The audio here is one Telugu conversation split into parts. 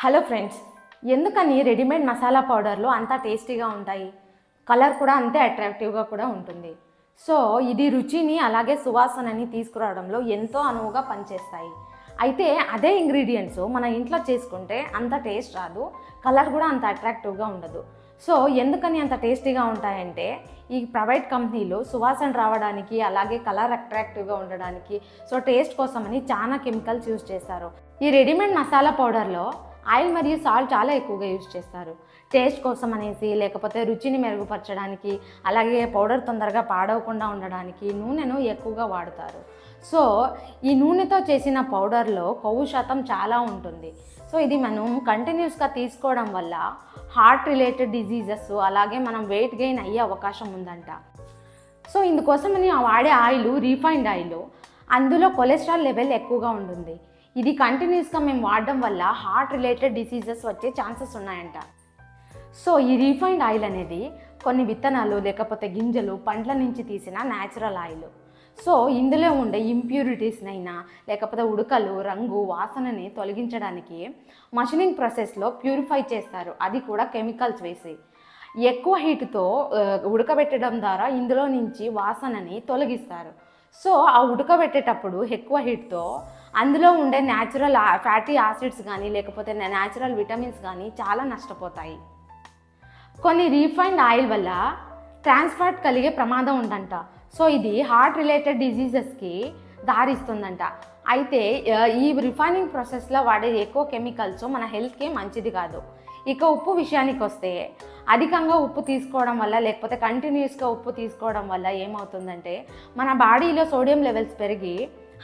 హలో ఫ్రెండ్స్, ఎందుకని రెడీమేడ్ మసాలా పౌడర్లు అంత టేస్టీగా ఉంటాయి, కలర్ కూడా అంతే అట్రాక్టివ్గా కూడా ఉంటుంది. సో ఇది రుచిని అలాగే సువాసనని తీసుకురావడంలో ఎంతో అనువుగా పనిచేస్తాయి. అయితే అదే ఇంగ్రీడియంట్స్ మన ఇంట్లో చేసుకుంటే అంత టేస్ట్ రాదు, కలర్ కూడా అంత అట్రాక్టివ్గా ఉండదు. సో ఎందుకని అంత టేస్టీగా ఉంటాయంటే ఈ ప్రైవేట్ కంపెనీలు సువాసన రావడానికి అలాగే కలర్ అట్రాక్టివ్గా ఉండడానికి సో టేస్ట్ కోసమని చాలా కెమికల్స్ యూజ్ చేస్తారు. ఈ రెడీమేడ్ మసాలా పౌడర్లో ఆయిల్ మరియు సాల్ట్ చాలా ఎక్కువగా యూజ్ చేస్తారు. టేస్ట్ కోసం అనేసి, లేకపోతే రుచిని మెరుగుపరచడానికి, అలాగే పౌడర్ తొందరగా పాడవకుండా ఉండడానికి నూనెను ఎక్కువగా వాడతారు. సో ఈ నూనెతో చేసిన పౌడర్లో కొవ్వు శాతం చాలా ఉంటుంది. సో ఇది మనం కంటిన్యూస్గా తీసుకోవడం వల్ల హార్ట్ రిలేటెడ్ డిజీజెస్ అలాగే మనం వెయిట్ గెయిన్ అయ్యే అవకాశం ఉందంట. సో ఇందుకోసమని వాడే ఆయిల్ రీఫైండ్ ఆయిల్, అందులో కొలెస్ట్రాల్ లెవెల్ ఎక్కువగా ఉంటుంది. ఇది కంటిన్యూస్గా మేము వాడడం వల్ల హార్ట్ రిలేటెడ్ డిసీజెస్ వచ్చే ఛాన్సెస్ ఉన్నాయంట. సో ఈ రీఫైండ్ ఆయిల్ అనేది కొన్ని విత్తనాలు లేకపోతే గింజలు పండ్ల నుంచి తీసిన న్యాచురల్ ఆయిల్. సో ఇందులో ఉండే ఇంప్యూరిటీస్నైనా లేకపోతే ఉడకలు, రంగు, వాసనని తొలగించడానికి మషినింగ్ ప్రాసెస్లో ప్యూరిఫై చేస్తారు, అది కూడా కెమికల్స్ వేసి. ఎక్కువ హీట్తో ఉడకబెట్టడం ద్వారా ఇందులో నుంచి వాసనని తొలగిస్తారు. సో ఆ ఉడకబెట్టేటప్పుడు ఎక్కువ హీట్తో అందులో ఉండే న్యాచురల్ ఫ్యాటీ యాసిడ్స్ కానీ లేకపోతే న్యాచురల్ విటమిన్స్ కానీ చాలా నష్టపోతాయి. కొన్ని రీఫైండ్ ఆయిల్ వల్ల ట్రాన్స్ఫాట్ కలిగే ప్రమాదం ఉందంట. సో ఇది హార్ట్ రిలేటెడ్ డిజీజెస్కి దారిస్తుందంట. అయితే ఈ రిఫైనింగ్ ప్రాసెస్లో వాడే ఎక్కువ కెమికల్స్ మన హెల్త్కి మంచిది కాదు. ఇక ఉప్పు విషయానికి వస్తే, అధికంగా ఉప్పు తీసుకోవడం వల్ల లేకపోతే కంటిన్యూస్గా ఉప్పు తీసుకోవడం వల్ల ఏమవుతుందంటే మన బాడీలో సోడియం లెవెల్స్ పెరిగి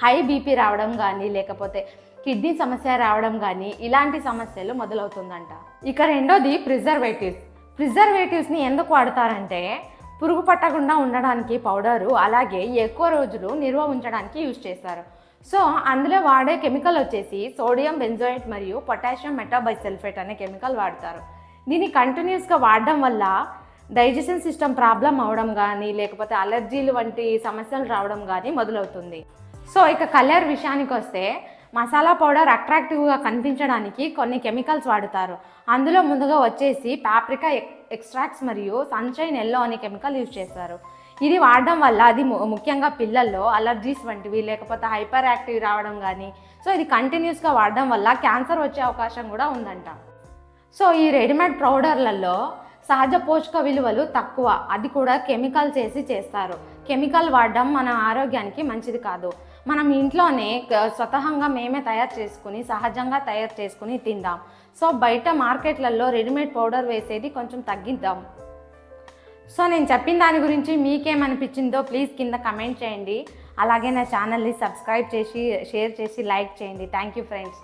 హై బీపీ రావడం కానీ లేకపోతే కిడ్నీ సమస్య రావడం కానీ ఇలాంటి సమస్యలు మొదలవుతుందంట. ఇక రెండోది ప్రిజర్వేటివ్స్ని ఎందుకు వాడతారంటే పురుగు పట్టకుండా ఉండడానికి పౌడరు, అలాగే ఎక్కువ రోజులు నిల్వ ఉంచడానికి యూజ్ చేస్తారు. సో అందులో వాడే కెమికల్ వచ్చేసి సోడియం బెంజోయేట్ మరియు పొటాషియం మెటాబైసల్ఫేట్ అనే కెమికల్ వాడతారు. దీన్ని కంటిన్యూస్గా వాడడం వల్ల డైజెషన్ సిస్టమ్ ప్రాబ్లం అవడం కానీ లేకపోతే అలర్జీలు వంటి సమస్యలు రావడం కానీ మొదలవుతుంది. సో ఇక కలర్ విషయానికి వస్తే, మసాలా పౌడర్ అట్రాక్టివ్గా కనిపించడానికి కొన్ని కెమికల్స్ వాడతారు. అందులో ముందుగా వచ్చేసి పాప్రికా ఎక్స్ట్రాక్ట్స్ మరియు సన్షైన్ ఎల్లో అనే కెమికల్ యూజ్ చేస్తారు. ఇది వాడడం వల్ల అది ముఖ్యంగా పిల్లల్లో అలర్జీస్ వంటివి లేకపోతే హైపర్ యాక్టివ్ రావడం కానీ, సో ఇది కంటిన్యూస్గా వాడడం వల్ల క్యాన్సర్ వచ్చే అవకాశం కూడా ఉందంట. సో ఈ రెడీమేడ్ పౌడర్లలో సహజ పోషక విలువలు తక్కువ, అది కూడా కెమికల్స్ వేసి చేస్తారు. కెమికల్ వాడడం మన ఆరోగ్యానికి మంచిది కాదు. మనం ఇంట్లోనే స్వతహంగా మేమే సహజంగా తయారు చేసుకుని తిందాం. సో బయట మార్కెట్లలో రెడీమేడ్ పౌడర్ వేసేది కొంచెం తగ్గిద్దాం. సో నేను చెప్పిన దాని గురించి మీకేమనిపించిందో ప్లీజ్ కింద కమెంట్ చేయండి. అలాగే నా ఛానల్ని సబ్స్క్రైబ్ చేసి, షేర్ చేసి, లైక్ చేయండి. Thank you friends.